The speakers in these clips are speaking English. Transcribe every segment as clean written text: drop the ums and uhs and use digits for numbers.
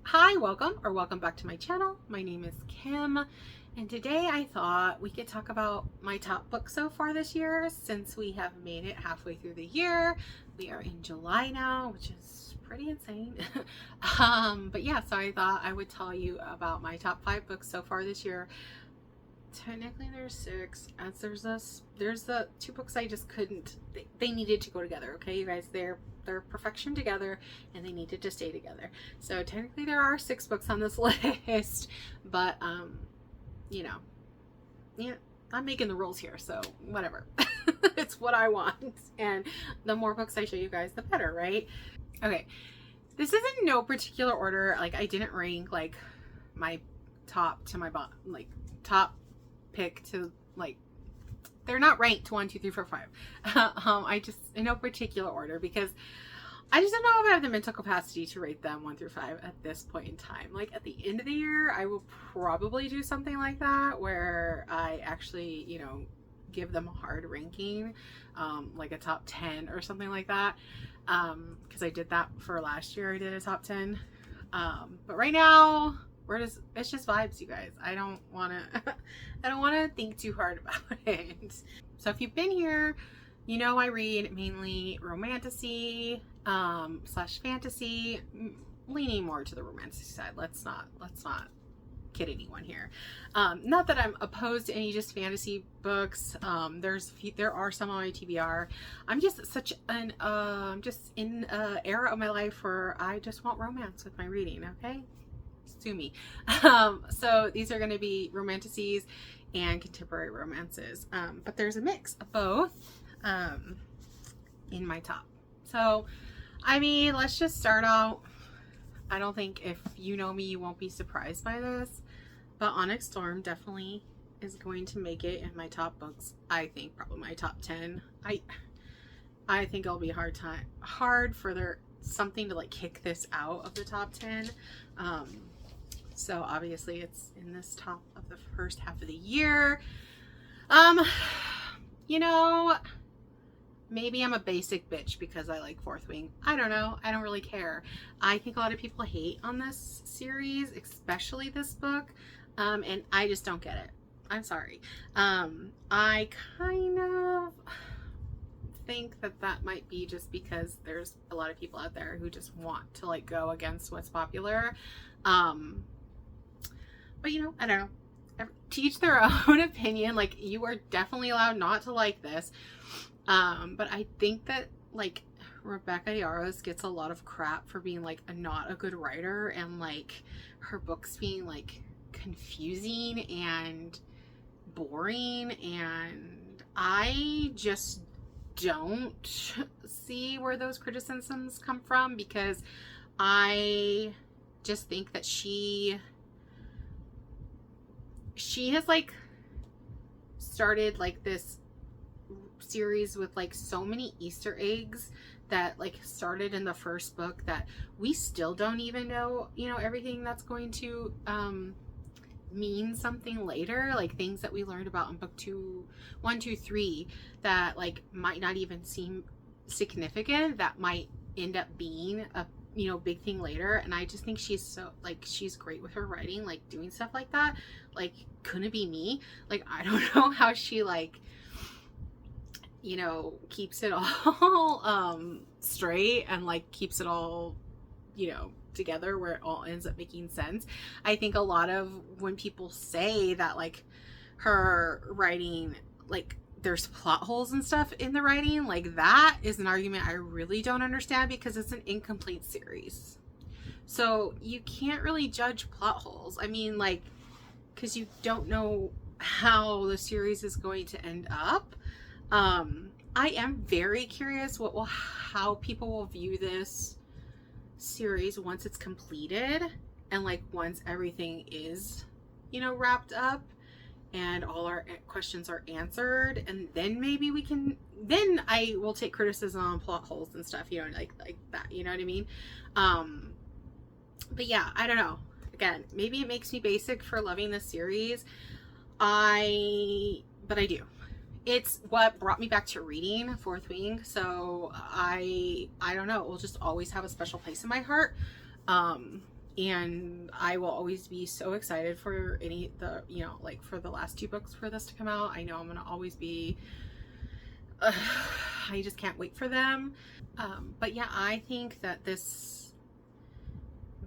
Hi, welcome back to my channel. My name is Kim, and today I thought we could talk about my top books so far this year since we have made it halfway through the year. We are in July now, which is pretty insane. But yeah, so I thought I would tell you about my top 5 books so far this year. Technically there's 6, as there's the 2 books I just couldn't, they needed to go together. Okay, you guys, they're perfection together and they needed to stay together. So technically there are 6 books on this list, but you know, yeah, I'm making the rules here, so whatever. It's what I want, and the more books I show you guys, the better, right? Okay, this is in no particular order. Like, I didn't rank like my top to my bottom, like top pick to, like, they're not ranked 1, 2, 3, 4, 5. I just, in no particular order, because I just don't know if I have the mental capacity to rate them 1 through 5 at this point in time. Like, at the end of the year, I will probably do something like that where I actually, give them a hard ranking, like a top 10 or something like that. Because I did that for last year. I did a top 10. But right now, it's just vibes, you guys. I don't want to think too hard about it. So if you've been here, I read mainly romantasy slash fantasy, leaning more to the romantasy side. Let's not kid anyone here. Not that I'm opposed to any just fantasy books. There are some on my TBR. I'm just such an just in an era of my life where I just want romance with my reading. Okay, sue me. So these are going to be romantasies and contemporary romances, but there's a mix of both in my top. So I mean, let's just start out. I don't think, if you know me, you won't be surprised by this, but Onyx Storm definitely is going to make it in my top books. I think probably my top 10. I think it'll be hard for something to like kick this out of the top 10. So obviously it's in this top of the first half of the year. Maybe I'm a basic bitch because I like Fourth Wing. I don't know. I don't really care. I think a lot of people hate on this series, especially this book, and I just don't get it. I'm sorry. I kind of think that might be just because there's a lot of people out there who just want to like go against what's popular. But I don't know. Teach their own opinion. Like, you are definitely allowed not to like this. But I think that like Rebecca Yarros gets a lot of crap for being like not a good writer, and like her books being like confusing and boring, and I just don't see where those criticisms come from, because I just think that she has like started like this series with like so many Easter eggs that like started in the first book that we still don't even know, everything that's going to mean something later, like things that we learned about in book 1, 2, 3 that like might not even seem significant, that might end up being a big thing later. And I just think she's great with her writing, like doing stuff like that. Like, couldn't be me. Like, I don't know how she like keeps it all straight and like keeps it all together where it all ends up making sense. I think a lot of when people say that like her writing, like there's plot holes and stuff in the writing, like that is an argument I really don't understand, because it's an incomplete series, so you can't really judge plot holes. I mean, like, because you don't know how the series is going to end up. I am very curious how people will view this series once it's completed, and like once everything is, wrapped up and all our questions are answered, and then maybe then I will take criticism on plot holes and stuff, like that, you know what I mean? But yeah, I don't know. Again, maybe it makes me basic for loving this series. But I do. It's what brought me back to reading Fourth Wing, so I don't know, it will just always have a special place in my heart. And I will always be so excited for for the last 2 books for this to come out. I know I'm gonna always be I just can't wait for them. But yeah, I think that this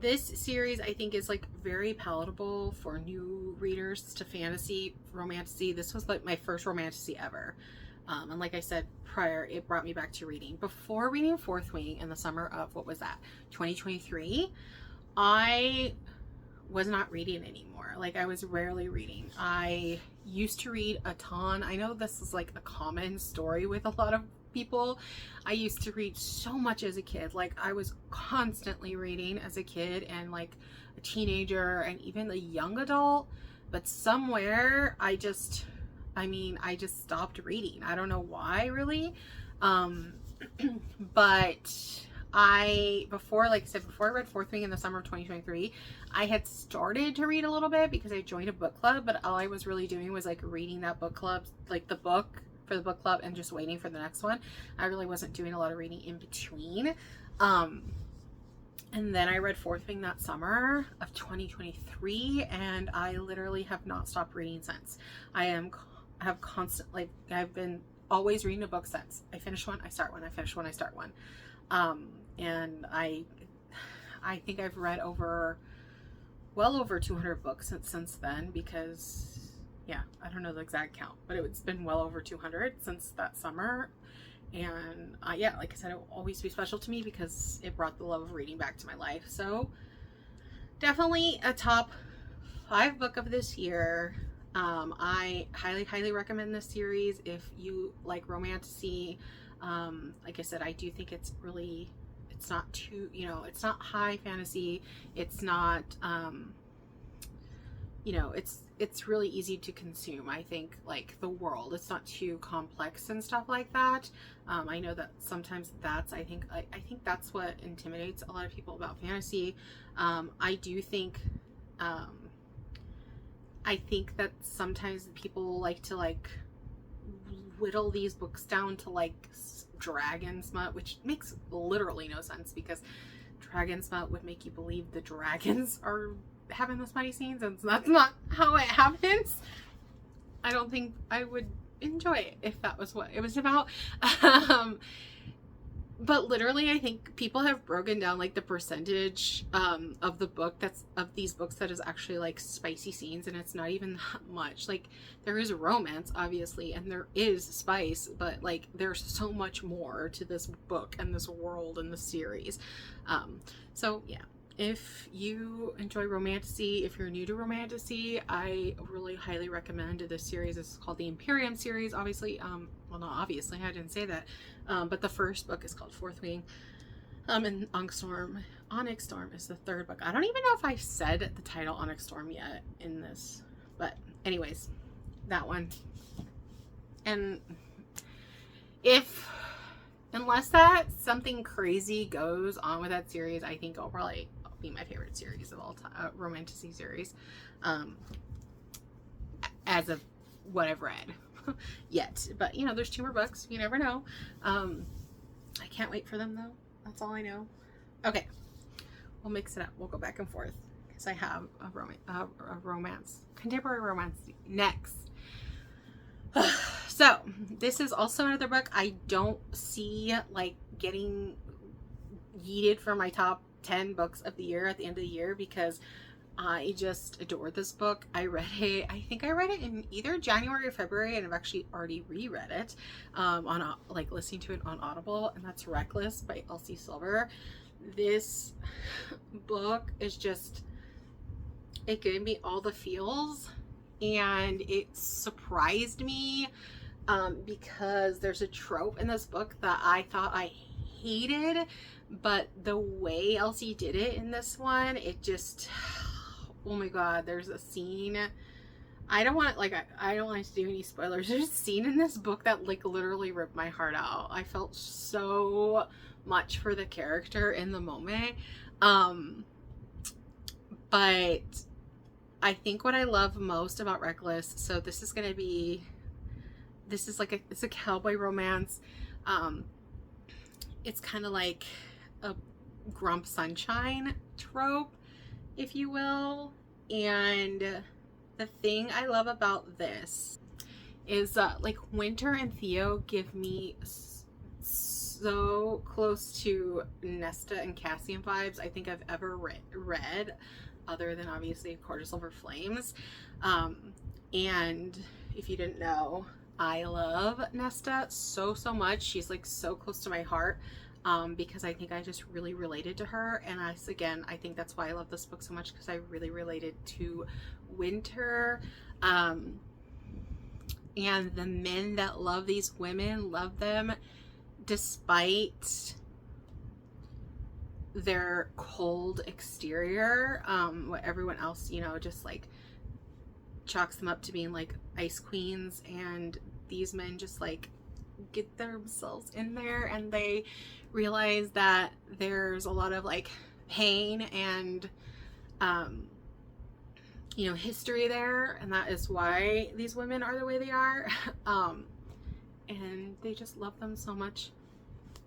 series, I think, is like very palatable for new readers to fantasy, romantasy. This was like my first romantasy ever. And like I said prior, it brought me back to reading. Before reading Fourth Wing in the summer of, 2023, I was not reading anymore. Like, I was rarely reading. I used to read a ton. I know this is like a common story with a lot of people. I used to read so much as a kid. Like, I was constantly reading as a kid and like a teenager and even a young adult. But somewhere I just stopped reading. I don't know why, really. But before I read Fourth Wing in the summer of 2023, I had started to read a little bit because I joined a book club, but all I was really doing was like reading that book club, like the book for the book club, and just waiting for the next one. I really wasn't doing a lot of reading in between. And then I read Fourth Wing that summer of 2023, and I literally have not stopped reading since. I've been always reading a book since. I finish one, I start one, I finish one, I start one. And I think I've read well over 200 books since then, because I don't know the exact count, but it's been well over 200 since that summer. And like I said, it will always be special to me because it brought the love of reading back to my life. So definitely a top 5 book of this year. I highly recommend this series if you like romantasy. Like I said, I do think it's not too, it's not high fantasy. It's not, it's really easy to consume. I think, like, the world, it's not too complex and stuff like that. I know that sometimes I think that's what intimidates a lot of people about fantasy. I think that sometimes people like to whittle these books down to like dragon smut, which makes literally no sense, because dragon smut would make you believe the dragons are having the smutty scenes, and that's not how it happens. I don't think I would enjoy it if that was what it was about. But literally, I think people have broken down like the percentage of these books that is actually like spicy scenes, and it's not even that much. Like, there is romance, obviously, and there is spice, but like there's so much more to this book and this world and the series. So yeah, if you enjoy romantasy, if you're new to romantasy, I really highly recommend this series. This is called the Imperium series, obviously. Well, not obviously, I didn't say that. But the first book is called Fourth Wing. And Onyx Storm is the third book. I don't even know if I said the title Onyx Storm yet in this. But anyways, that one. And unless that something crazy goes on with that series, I think it'll probably be my favorite series of all time, romantasy series, as of what I've read yet. But there's 2 more books, you never know. I can't wait for them though. That's all I know. Okay, we'll mix it up, we'll go back and forth, because I have a romance, contemporary romance next. So this is also another book I don't see like getting yeeted for my top 10 books of the year at the end of the year, because I just adore this book. I think I read it in either January or February, and I've actually already reread it listening to it on Audible, and that's Reckless by Elsie Silver. This book is just, it gave me all the feels, and it surprised me because there's a trope in this book that I thought I hated, but the way Elsie did it in this one, it just, oh my god, there's a scene, I don't want to do any spoilers. There's a scene in this book that like literally ripped my heart out. I felt so much for the character in the moment. But I think what I love most about Reckless, so this is it's a cowboy romance. It's kind of like a Grump Sunshine trope. if you will. And the thing I love about this is like Winter and Theo give me so close to Nesta and Cassian vibes I think I've ever read, other than obviously Court of Silver Flames. And if you didn't know, I love Nesta so much. She's like so close to my heart, because I think I just really related to her. And again, I think that's why I love this book so much, because I really related to Winter. And the men that love these women love them despite their cold exterior. What everyone else, you know, just like chalks them up to being like ice queens, and these men just like get themselves in there, and they realize that there's a lot of like pain and you know, history there, and that is why these women are the way they are. And they just love them so much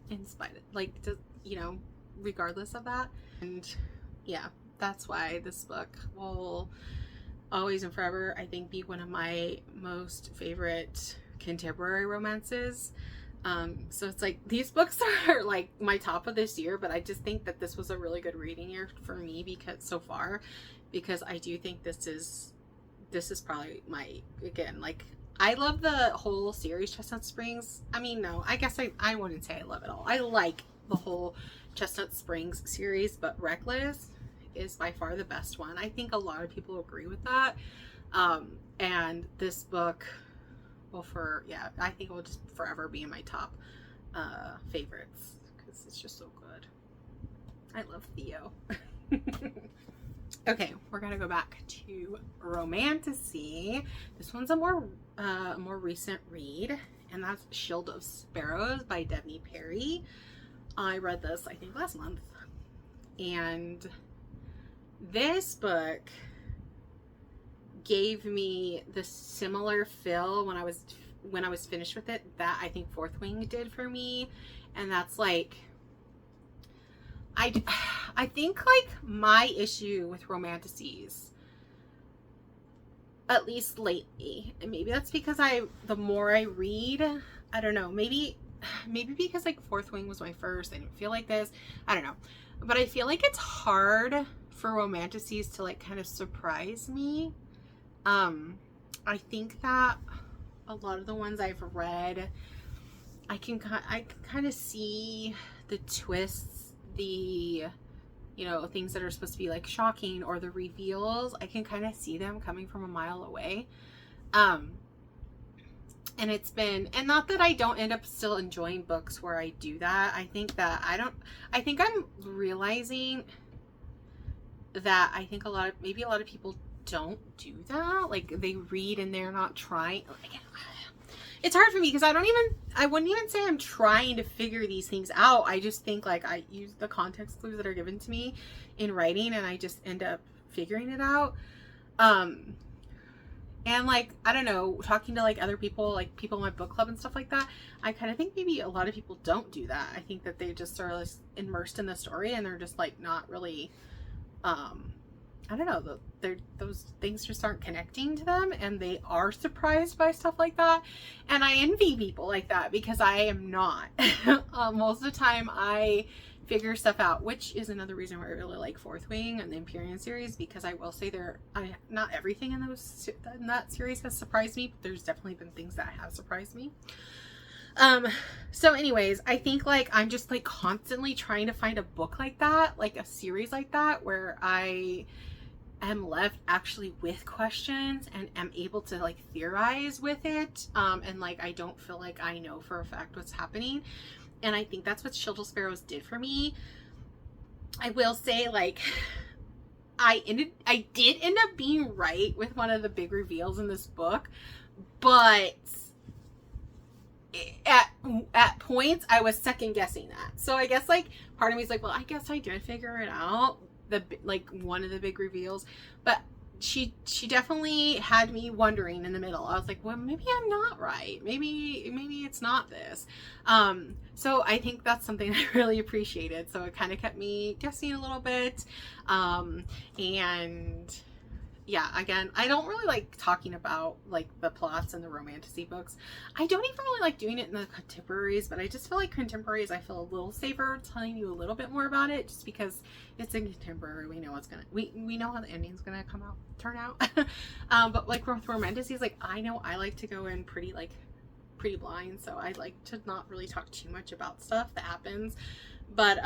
in spite of, like, you know, regardless of that. And yeah, that's why this book will always and forever, I think, be one of my most favorite contemporary romances. So it's like, these books are like my top of this year, but I just think that this was a really good reading year for me, because so far, because I do think this is probably my, again, like, I love the whole series, Chestnut Springs. I mean, no, I guess I wouldn't say I love it all. I like the whole Chestnut Springs series, but Reckless is by far the best one. I think a lot of people agree with that. And this book will I think it will just forever be in my top favorites, because it's just so good. I love Theo. Okay, we're gonna go back to Romantasy. This one's a more recent read, and that's Shield of Sparrows by Devney Perry. I read this, I think, last month, and this book gave me the similar feel when I was finished with it that I think Fourth Wing did for me. And that's like, I think like my issue with Romantasies, at least lately, and maybe that's because the more I read, I don't know, maybe because like Fourth Wing was my first, I didn't feel like this, I don't know, but I feel like it's hard for Romantasies to like kind of surprise me. I think that a lot of the ones I've read, I can kind of see the twists, the, you know, things that are supposed to be like shocking, or the reveals. I can kind of see them coming from a mile away. And it's been, and not that I don't end up still enjoying books where I do that. I think I'm realizing that I think maybe a lot of people don't do that. Like, they read and they're not trying. It's hard for me, because I wouldn't even say I'm trying to figure these things out. I just think like I use the context clues that are given to me in writing, and I just end up figuring it out. And like, I don't know, talking to like other people, like people in my book club and stuff like that, I kind of think maybe a lot of people don't do that. I think that they just are like immersed in the story, and they're just like not really, I don't know, those things just aren't connecting to them, and they are surprised by stuff like that. And I envy people like that, because I am not. Most of the time I figure stuff out, which is another reason why I really like Fourth Wing and the Empyrean series, because I will say not everything in that series has surprised me, but there's definitely been things that have surprised me. So anyways, I think like I'm just like constantly trying to find a book like that, like a series like that, where I am left actually with questions and am able to like theorize with it, and like I don't feel like I know for a fact what's happening. And I think that's what Shield of Sparrows did for me. I will say, like, I did end up being right with one of the big reveals in this book, but at points I was second guessing that. So I guess like part of me is like, well, I guess I did figure it out, like one of the big reveals, but she definitely had me wondering in the middle. I was like, well, maybe I'm not right. Maybe it's not this. So I think that's something I really appreciated. So it kind of kept me guessing a little bit. And yeah, again, I don't really like talking about like the plots in the romantasy books. I don't even really like doing it in the contemporaries, but I just feel like contemporaries, I feel a little safer telling you a little bit more about it, just because it's in contemporary. We know what's gonna, we know how the ending's gonna turn out. But like with romantasies, like I know I like to go in pretty blind, so I like to not really talk too much about stuff that happens. But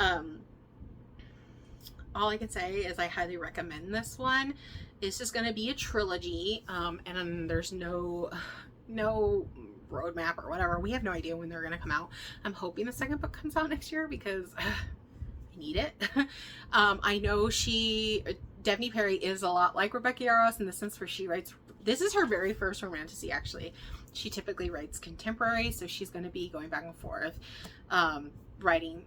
all I can say is I highly recommend this one. It's just going to be a trilogy, and there's no roadmap or whatever. We have no idea when they're going to come out. I'm hoping the second book comes out next year because I need it. I know Devney Perry is a lot like Rebecca Yarros in the sense where she writes, this is her very first romantasy actually. She typically writes contemporary, so she's going to be going back and forth, writing,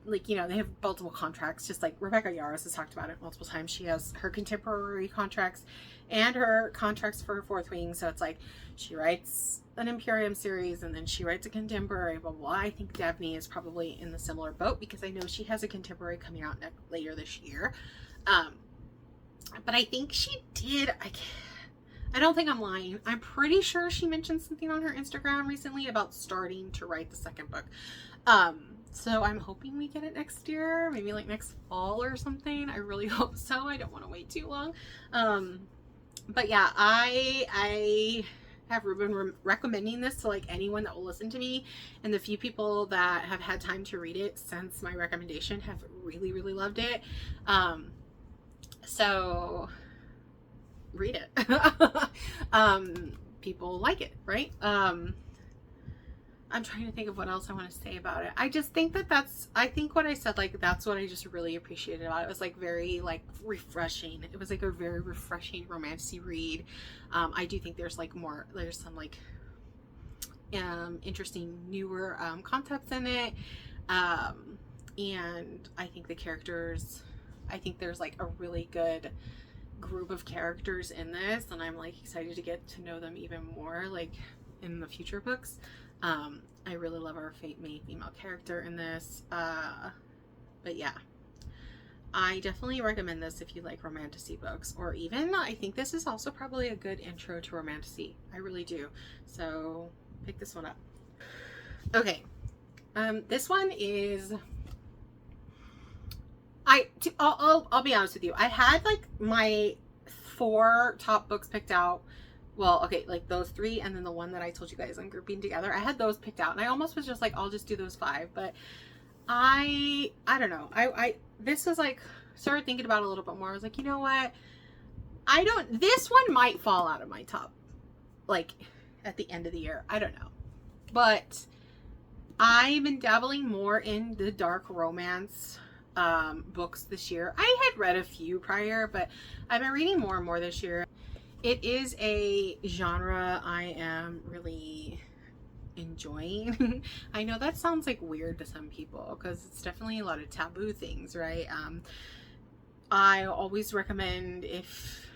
like, you know, they have multiple contracts, just like Rebecca Yarros has talked about it multiple times. She has her contemporary contracts and her contracts for Fourth Wing, so it's like she writes an Imperium series and then she writes a contemporary, blah, blah, blah. I think Devney is probably in the similar boat because I know she has a contemporary coming out later this year. But I think she did, I don't think I'm lying. I'm pretty sure she mentioned something on her Instagram recently about starting to write the second book. So I'm hoping we get it next year, maybe like next fall or something. I really hope so. I don't want to wait too long. But yeah, I have been recommending this to like anyone that will listen to me, and the few people that have had time to read it since my recommendation have really, really loved it. So read it. People like it, right? I'm trying to think of what else I want to say about it. I just think I think what I said, like, that's what I just really appreciated about it. It was like very like refreshing. It was like a very refreshing romantasy read. I do think there's some like interesting newer concepts in it. And I think the characters, I think there's like a really good group of characters in this, and I'm like excited to get to know them even more like in the future books. I really love our main female character in this. But yeah, I definitely recommend this if you like romantasy books, or even I think this is also probably a good intro to romantasy. I really do. So pick this one up. Okay. This one is, I'll be honest with you. I had like my 4 top books picked out. Well, okay, like those 3 and then the one that I told you guys I'm grouping together. I had those picked out and I almost was just like, I'll just do those 5. But I don't know. This was like, started thinking about it a little bit more. I was like, you know what? This one might fall out of my top, like at the end of the year. I don't know. But I've been dabbling more in the dark romance books this year. I had read a few prior, but I've been reading more and more this year. It is a genre I am really enjoying. I know that sounds like weird to some people because it's definitely a lot of taboo things, right? I always recommend, if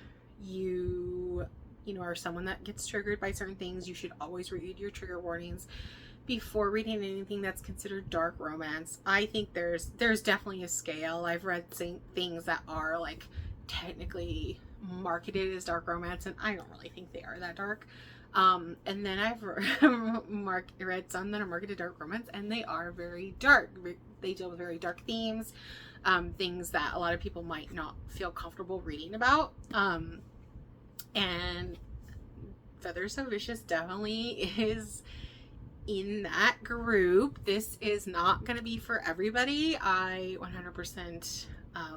you are someone that gets triggered by certain things, you should always read your trigger warnings before reading anything that's considered dark romance. I think there's definitely a scale. I've read things that are like technically marketed as dark romance, and I don't really think they are that dark. And then I've read some that are marketed dark romance, and they are very dark. They deal with very dark themes, things that a lot of people might not feel comfortable reading about. And Feathers So Vicious definitely is in that group. This is not going to be for everybody. I 100%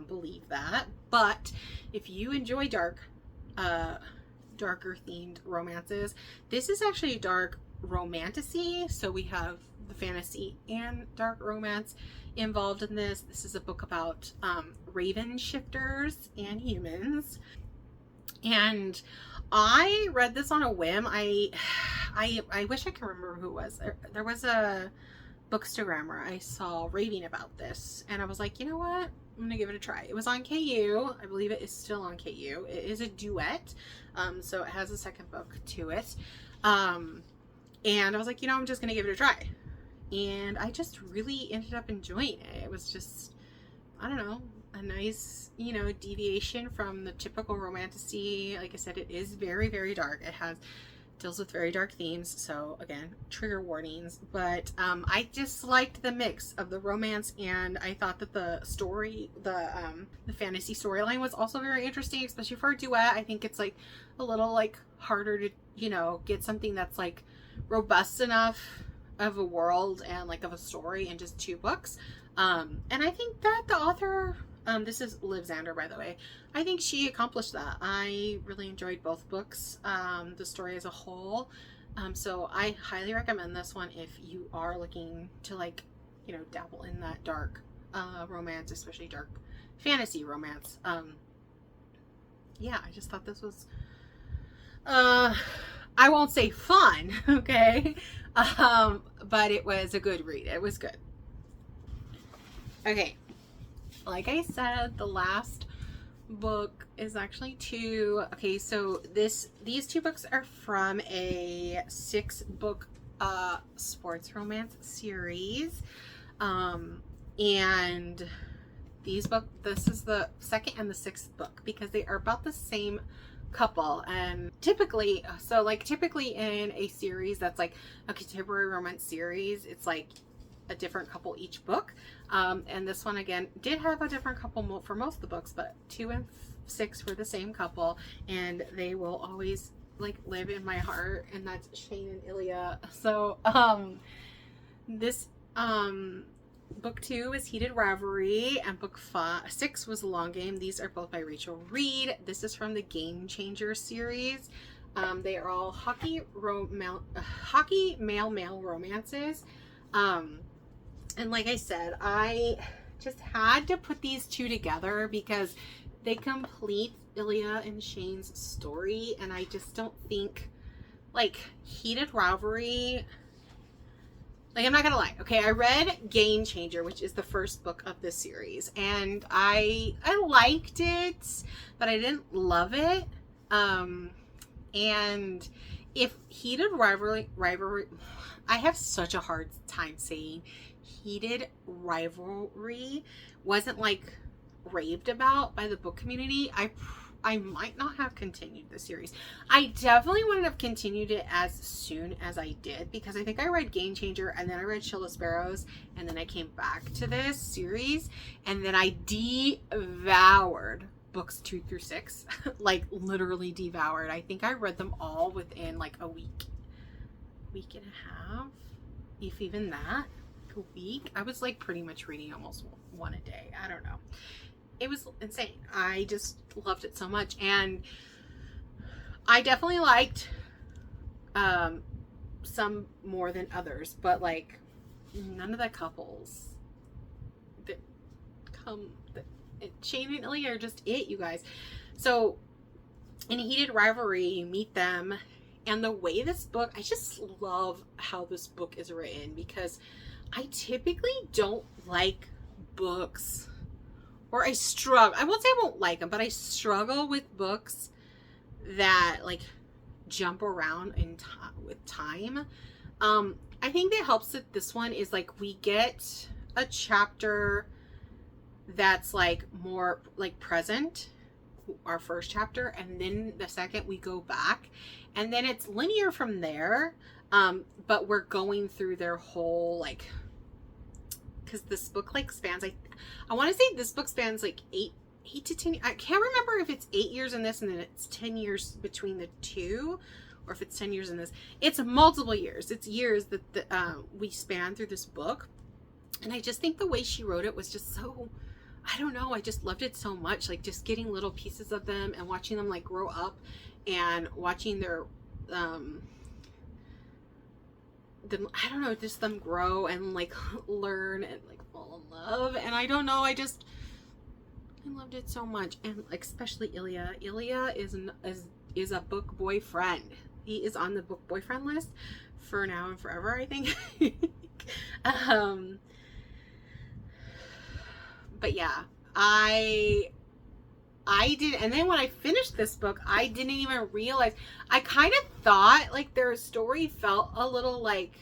believe that. But if you enjoy darker themed romances, this is actually a dark romantasy. So we have the fantasy and dark romance involved in this. This is a book about raven shifters and humans. And I read this on a whim. I wish I could remember who it was. There was a Bookstagrammer I saw raving about this, and I was like, you know what? I'm gonna give it a try. It was on KU. I believe it is still on KU. It is a duet, so it has a second book to it. And I was like, I'm just gonna give it a try. And I just really ended up enjoying it. It was just, I don't know, a nice, deviation from the typical romantasy. Like I said, it is very, very dark. It deals with very dark themes, so again, trigger warnings, but I just liked the mix of the romance, and I thought that the story, the fantasy storyline was also very interesting, especially for a duet. I think it's like a little like harder to get something that's like robust enough of a world and like of a story in just 2 books, and I think that the author, this is Liv Zander, by the way, I think she accomplished that. I really enjoyed both books, the story as a whole, so I highly recommend this one if you are looking to like dabble in that dark romance, especially dark fantasy romance. Yeah, I just thought this was I won't say fun, okay, but it was a good read. It was good. Okay, like I said, the last book is actually 2. Okay, so these 2 books are from a 6-book sports romance series, and this is the 2nd and the 6th book, because they are about the same couple. And typically in a series that's like a contemporary romance series, it's like a different couple each book, and this one again did have a different couple for most of the books, but 2 and 6 were the same couple, and they will always like live in my heart, and that's Shane and Ilya. So this book 2 is Heated Rivalry, and book 6 was Long Game. These are both by Rachel Reed. This is from the Game Changer series. They are all hockey male romances. And like I said, I just had to put these 2 together because they complete Ilya and Shane's story, and I just don't think, like, Heated Rivalry, like, I'm not gonna lie, okay, I read Game Changer, which is the first book of this series, and I liked it, but I didn't love it, and if Heated Rivalry, I have such a hard time saying Heated Rivalry wasn't like raved about by the book community, I might not have continued the series. I definitely wouldn't have continued it as soon as I did, because I think I read Game Changer, and then I read Chill of Sparrows, and then I came back to this series, and then I devoured books 2 through 6, like literally devoured. I think I read them all within like a week and a half, if even that. A week. I was like pretty much reading almost one a day. I don't know. It was insane. I just loved it so much, and I definitely liked some more than others, but like none of the couples that Shane and Ilya are just it, you guys. So in Heated Rivalry, you meet them, and the way this book, I just love how this book is written, because I typically don't like books, or I won't say I won't like them, but I struggle with books that like jump around with time. I think that helps that this one is like we get a chapter that's like more like present, our first chapter, and then the second we go back, and then it's linear from there, but we're going through their whole like, because this book like spans, I want to say this book spans like 8 to 10, I can't remember if it's 8 years in this and then it's 10 years between the 2, or if it's 10 years in this. It's multiple years. It's years that we span through this book, and I just think the way she wrote it was just so, I don't know, I just loved it so much, like just getting little pieces of them and watching them like grow up, and watching their I don't know, just them grow and like learn and like fall in love. And I don't know, I loved it so much. And like especially Ilya is a book boyfriend. He is on the book boyfriend list for now and forever, I think. But yeah, I did, and then when I finished this book, I didn't even realize. I kind of thought like their story felt a little like,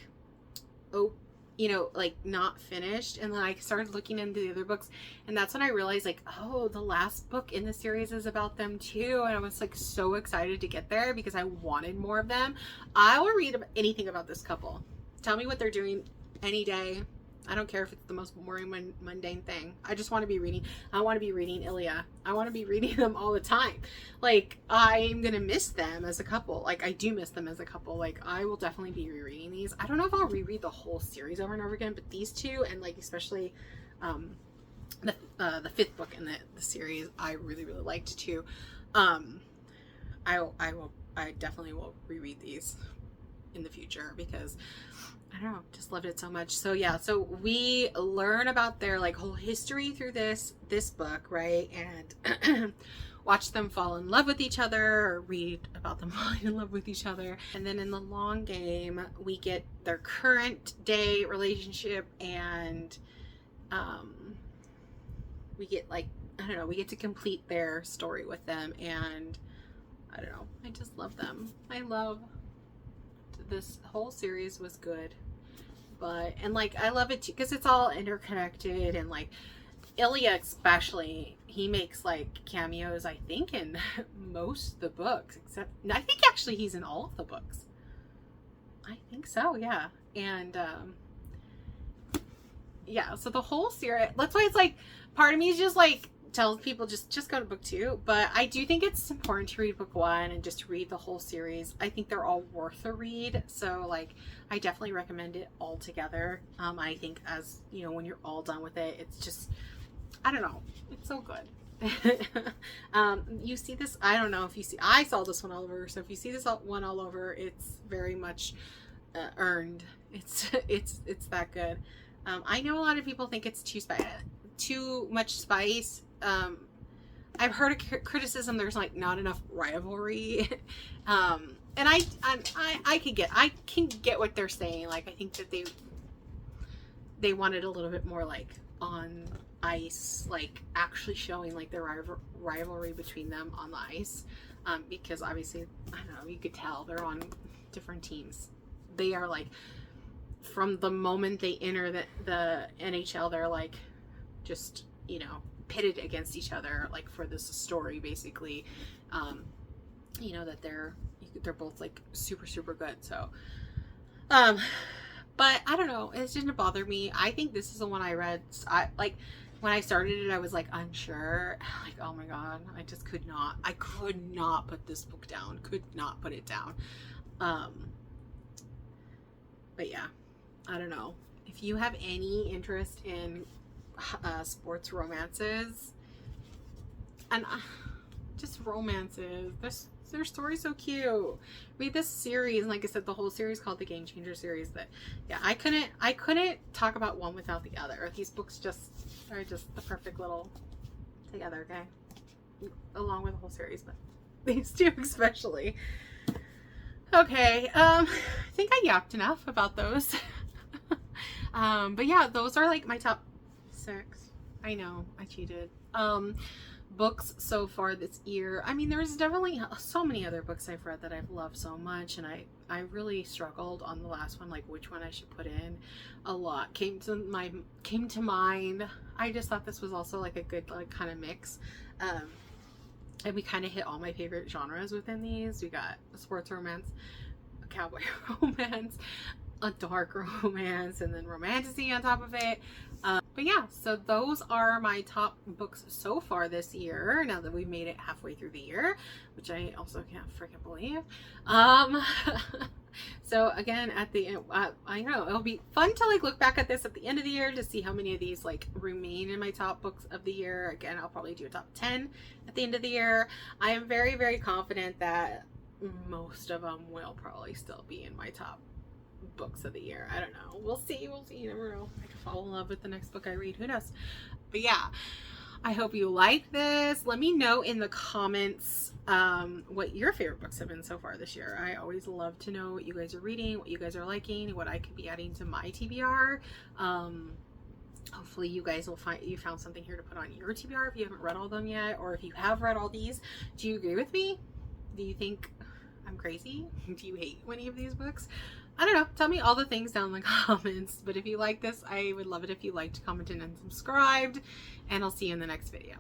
oh, you know, like not finished. And then I started looking into the other books, and that's when I realized like, oh, the last book in the series is about them too. And I was like so excited to get there because I wanted more of them. I will read anything about this couple. Tell me what they're doing any day. I don't care if it's the most boring, mundane thing. I just want to be reading. I want to be reading Ilya. I want to be reading them all the time. Like, I'm going to miss them as a couple. Like, I do miss them as a couple. Like, I will definitely be rereading these. I don't know if I'll reread the whole series over and over again, but these two, and like, especially the fifth book in the series, I really, really liked too. I definitely will reread these in the future because I don't know, just loved it so much. So yeah, so we learn about their like whole history through this book, right? And watch them fall in love with each other, or read about them falling in love with each other. And then in the long game, we get their current day relationship, and we get like, I don't know, we get to complete their story with them. And I don't know, I just love them. I love this whole series was good. But, and like, I love it too because it's all interconnected, and like Ilya especially, he makes like cameos, I think, in most of the books, except I think actually he's in all of the books. I think so, yeah. And yeah, so the whole series, that's why it's like part of me is just like tells people just go to book 2, but I do think it's important to read book 1 and just read the whole series. I think they're all worth a read, so like I definitely recommend it all together. I think, as you know, when you're all done with it, it's just, I don't know, it's so good. You see this, I don't know if you see, I saw this one all over, so if you see this one all over, it's very much earned. It's that good. I know a lot of people think it's too much spice. I've heard a criticism there's like not enough rivalry, and I can get what they're saying. Like, I think that they wanted a little bit more like on ice, like actually showing like their rivalry between them on the ice, because obviously, I don't know, you could tell they're on different teams. They are like, from the moment they enter the NHL, they're like just, you know, pitted against each other, like for this story basically. You know, that they're both like super good. So but I don't know, it didn't bother me. I think this is the one I read. I like, when I started it, I was like unsure, like, oh my god, I could not put this book down, could not put it down. But yeah, I don't know if you have any interest in sports romances, and just romances. Their story's so cute. Read this series, and like I said, the whole series called the Game Changer series. That, yeah, I couldn't talk about one without the other. These books are just the perfect little together, okay? Along with the whole series, but these two especially. Okay, I think I yapped enough about those. But yeah, those are like my top 6. I know, I cheated. Books so far this year. I mean, there's definitely so many other books I've read that I've loved so much, and I really struggled on the last one, like which one I should put in. A lot came to mind. I just thought this was also like a good like kind of mix. And we kind of hit all my favorite genres within these. We got a sports romance, a cowboy romance, a dark romance, and then romantasy on top of it. But yeah, so those are my top books so far this year, now that we've made it halfway through the year, which I also can't freaking believe. So again, at the end, I know it'll be fun to like look back at this at the end of the year to see how many of these like remain in my top books of the year. Again, I'll probably do a top 10 at the end of the year. I am very, very confident that most of them will probably still be in my top books of the year. I don't know. We'll see. You never know. I could fall in love with the next book I read. Who knows? But yeah, I hope you like this. Let me know in the comments what your favorite books have been so far this year. I always love to know what you guys are reading, what you guys are liking, what I could be adding to my TBR. Hopefully you guys will found something here to put on your TBR if you haven't read all of them yet, or if you have read all these. Do you agree with me? Do you think I'm crazy? Do you hate any of these books? I don't know. Tell me all the things down in the comments. But if you like this, I would love it if you liked, commented, and subscribed. And I'll see you in the next video.